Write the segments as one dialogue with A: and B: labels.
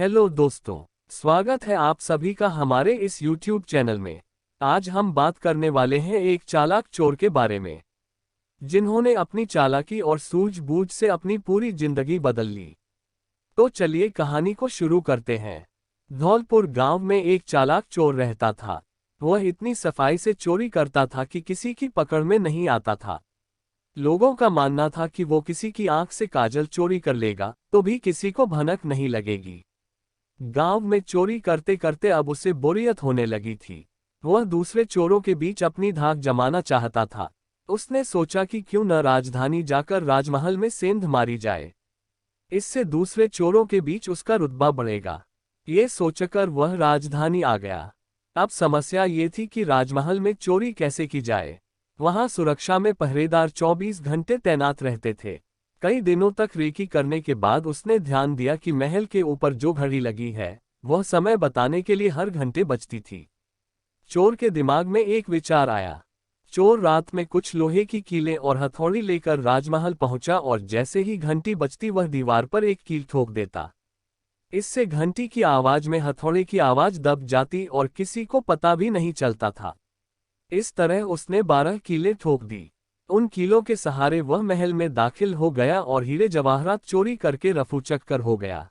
A: Hello दोस्तों, स्वागत है आप सभी का हमारे इस YouTube चैनल में। आज हम बात करने वाले हैं एक चालाक चोर के बारे में, जिन्होंने अपनी चालाकी और सूझबूझ से अपनी पूरी जिंदगी बदल ली। तो चलिए कहानी को शुरू करते हैं। धौलपुर गांव में एक चालाक चोर रहता था। वह इतनी सफाई से चोरी करता था कि किसी की पकड़ में नहीं आता था। लोगों का मानना था कि वो किसी की आंख से काजल चोरी कर लेगा तो भी किसी को भनक नहीं लगेगी। गांव में चोरी करते करते अब उसे बोरियत होने लगी थी। वह दूसरे चोरों के बीच अपनी धाक जमाना चाहता था। उसने सोचा कि क्यों न राजधानी जाकर राजमहल में सेंध मारी जाए। इससे दूसरे चोरों के बीच उसका रुतबा बढ़ेगा। ये सोचकर वह राजधानी आ गया। अब समस्या ये थी कि राजमहल में चोरी कैसे की जाए। वहां सुरक्षा में पहरेदार 24 घंटे तैनात रहते थे। कई दिनों तक रेकी करने के बाद उसने ध्यान दिया कि महल के ऊपर जो घड़ी लगी है वह समय बताने के लिए हर घंटे बजती थी। चोर के दिमाग में एक विचार आया। चोर रात में कुछ लोहे की कीलें और हथौड़ी लेकर राजमहल पहुंचा और जैसे ही घंटी बजती वह दीवार पर एक कील ठोक देता। इससे घंटी की आवाज में हथौड़े की आवाज दब जाती और किसी को पता भी नहीं चलता था। इस तरह उसने 12 कीलें ठोक दी। उन कीलों के सहारे वह महल में दाखिल हो गया और हीरे जवाहरात चोरी करके रफूचक्कर हो गया।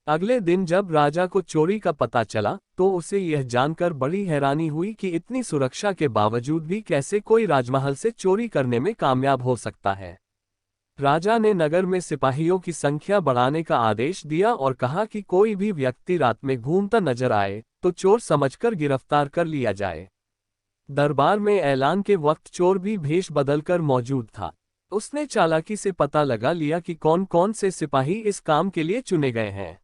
A: अगले दिन जब राजा को चोरी का पता चला तो उसे यह जानकर बड़ी हैरानी हुई कि इतनी सुरक्षा के बावजूद भी कैसे कोई राजमहल से चोरी करने में कामयाब हो सकता है। राजा ने नगर में सिपाहियों की संख्या बढ़ाने का आदेश दिया और कहा कि कोई भी व्यक्ति रात में घूमता नजर आए तो चोर समझकर गिरफ्तार कर लिया जाए। दरबार में ऐलान के वक्त चोर भी भेष बदलकर मौजूद था। उसने चालाकी से पता लगा लिया कि कौन कौन से सिपाही इस काम के लिए चुने गए हैं।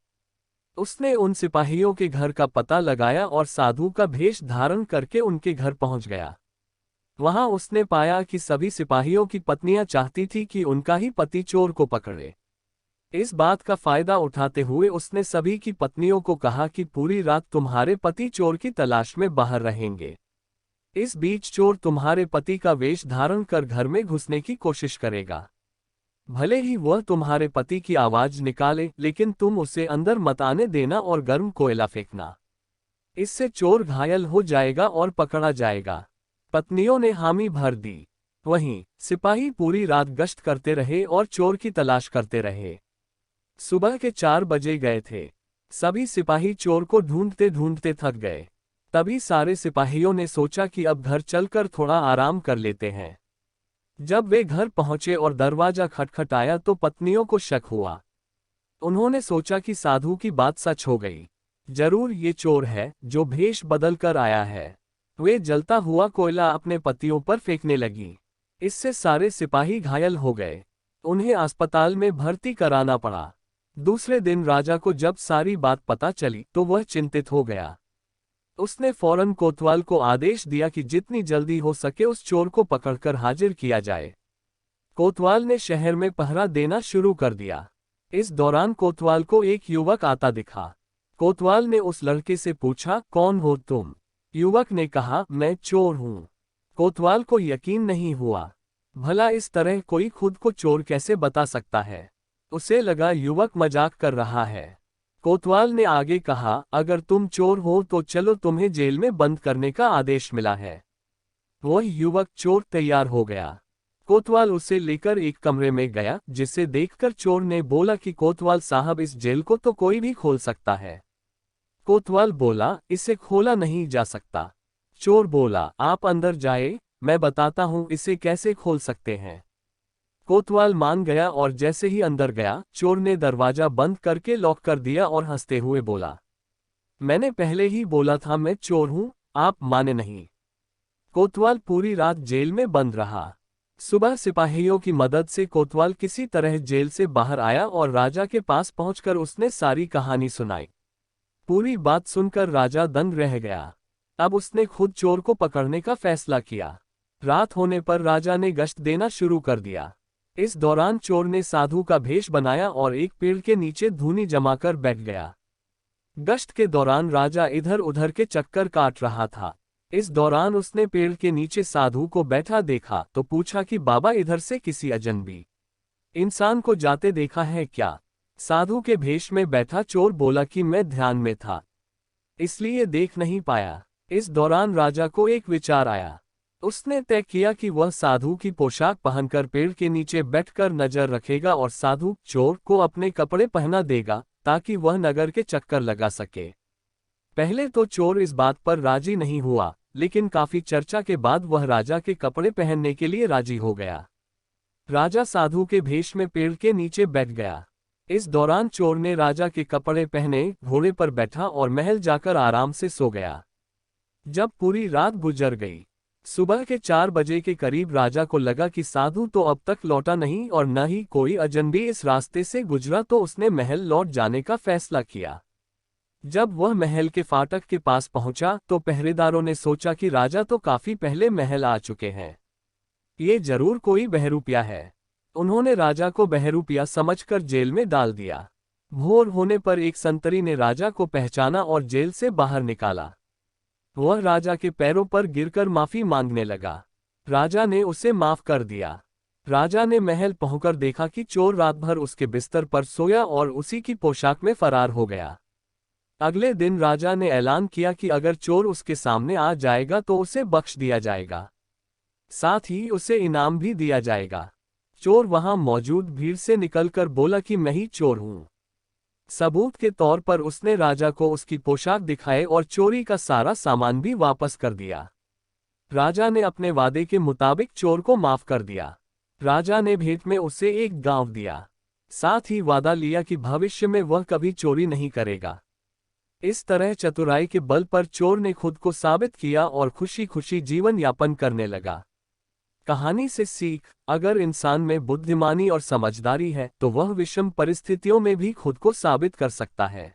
A: उसने उन सिपाहियों के घर का पता लगाया और साधु का भेष धारण करके उनके घर पहुंच गया। वहां उसने पाया कि सभी सिपाहियों की पत्नियां चाहती थी कि उनका ही पति चोर को पकड़े। इस बात का फायदा उठाते हुए उसने सभी की पत्नियों को कहा कि पूरी रात तुम्हारे पति चोर की तलाश में बाहर रहेंगे। इस बीच चोर तुम्हारे पति का वेश धारण कर घर में घुसने की कोशिश करेगा। भले ही वह तुम्हारे पति की आवाज निकाले, लेकिन तुम उसे अंदर मत आने देना और गर्म कोयला फेंकना। इससे चोर घायल हो जाएगा और पकड़ा जाएगा। पत्नियों ने हामी भर दी। वहीं सिपाही पूरी रात गश्त करते रहे और चोर की तलाश करते रहे। सुबह के 4 बजे गए थे। सभी सिपाही चोर को ढूंढते ढूंढते थक गए। तभी सारे सिपाहियों ने सोचा कि अब घर चलकर थोड़ा आराम कर लेते हैं। जब वे घर पहुंचे और दरवाजा खटखटाया तो पत्नियों को शक हुआ। उन्होंने सोचा कि साधु की बात सच हो गई। जरूर ये चोर है जो भेष बदल कर आया है। वे जलता हुआ कोयला अपने पतियों पर फेंकने लगी। इससे सारे सिपाही घायल हो गए। उन्हें अस्पताल में भर्ती कराना पड़ा। दूसरे दिन राजा को जब सारी बात पता चली तो वह चिंतित हो गया। उसने फौरन कोतवाल को आदेश दिया कि जितनी जल्दी हो सके उस चोर को पकड़कर हाजिर किया जाए। कोतवाल ने शहर में पहरा देना शुरू कर दिया। इस दौरान कोतवाल को एक युवक आता दिखा। कोतवाल ने उस लड़के से पूछा, कौन हो तुम? युवक ने कहा, मैं चोर हूं। कोतवाल को यकीन नहीं हुआ। भला इस तरह कोई खुद को चोर कैसे बता सकता है? उसे लगा युवक मजाक कर रहा है। कोतवाल ने आगे कहा, अगर तुम चोर हो तो चलो, तुम्हें जेल में बंद करने का आदेश मिला है। वह युवक चोर तैयार हो गया। कोतवाल उसे लेकर एक कमरे में गया, जिसे देखकर चोर ने बोला कि कोतवाल साहब, इस जेल को तो कोई भी खोल सकता है। कोतवाल बोला, इसे खोला नहीं जा सकता। चोर बोला, आप अंदर जाए, मैं बताता हूं इसे कैसे खोल सकते हैं। कोतवाल मान गया और जैसे ही अंदर गया, चोर ने दरवाजा बंद करके लॉक कर दिया और हंसते हुए बोला, मैंने पहले ही बोला था मैं चोर हूं, आप माने नहीं। कोतवाल पूरी रात जेल में बंद रहा। सुबह सिपाहियों की मदद से कोतवाल किसी तरह जेल से बाहर आया और राजा के पास पहुंचकर उसने सारी कहानी सुनाई। पूरी बात सुनकर राजा दंग रह गया। अब उसने खुद चोर को पकड़ने का फैसला किया। रात होने पर राजा ने गश्त देना शुरू कर दिया। इस दौरान चोर ने साधु का भेष बनाया और एक पेड़ के नीचे धूनी जमाकर बैठ गया। गश्त के दौरान राजा इधर उधर के चक्कर काट रहा था। इस दौरान उसने पेड़ के नीचे साधु को बैठा देखा तो पूछा कि बाबा, इधर से किसी अजनबी इंसान को जाते देखा है क्या? साधु के भेष में बैठा चोर बोला कि मैं ध्यान में था, इसलिए देख नहीं पाया। इस दौरान राजा को एक विचार आया। उसने तय किया कि वह साधु की पोशाक पहनकर पेड़ के नीचे बैठकर नजर रखेगा और साधु चोर को अपने कपड़े पहना देगा ताकि वह नगर के चक्कर लगा सके। पहले तो चोर इस बात पर राजी नहीं हुआ, लेकिन काफी चर्चा के बाद वह राजा के कपड़े पहनने के लिए राजी हो गया। राजा साधु के भेष में पेड़ के नीचे बैठ गया। इस दौरान चोर ने राजा के कपड़े पहने, घोड़े पर बैठा और महल जाकर आराम से सो गया। जब पूरी रात गुजर गई, सुबह के 4 बजे के करीब राजा को लगा कि साधु तो अब तक लौटा नहीं और न ही कोई अजनबी इस रास्ते से गुजरा, तो उसने महल लौट जाने का फैसला किया। जब वह महल के फाटक के पास पहुंचा तो पहरेदारों ने सोचा कि राजा तो काफी पहले महल आ चुके हैं, ये जरूर कोई बहरूपिया है। उन्होंने राजा को बहरूपिया समझकर जेल में डाल दिया। भोर होने पर एक संतरी ने राजा को पहचाना और जेल से बाहर निकाला। वह राजा के पैरों पर गिरकर माफी मांगने लगा। राजा ने उसे माफ कर दिया। राजा ने महल पहुंचकर देखा कि चोर रात भर उसके बिस्तर पर सोया और उसी की पोशाक में फरार हो गया। अगले दिन राजा ने ऐलान किया कि अगर चोर उसके सामने आ जाएगा तो उसे बख्श दिया जाएगा, साथ ही उसे इनाम भी दिया जाएगा। चोर वहां मौजूद भीड़ से निकलकर बोला कि मैं ही चोर हूं। सबूत के तौर पर उसने राजा को उसकी पोशाक दिखाए और चोरी का सारा सामान भी वापस कर दिया। राजा ने अपने वादे के मुताबिक चोर को माफ कर दिया। राजा ने भेंट में उसे एक गांव दिया, साथ ही वादा लिया कि भविष्य में वह कभी चोरी नहीं करेगा। इस तरह चतुराई के बल पर चोर ने खुद को साबित किया और खुशी खुशी जीवन यापन करने लगा। कहानी से सीख: अगर इंसान में बुद्धिमानी और समझदारी है तो वह विषम परिस्थितियों में भी खुद को साबित कर सकता है।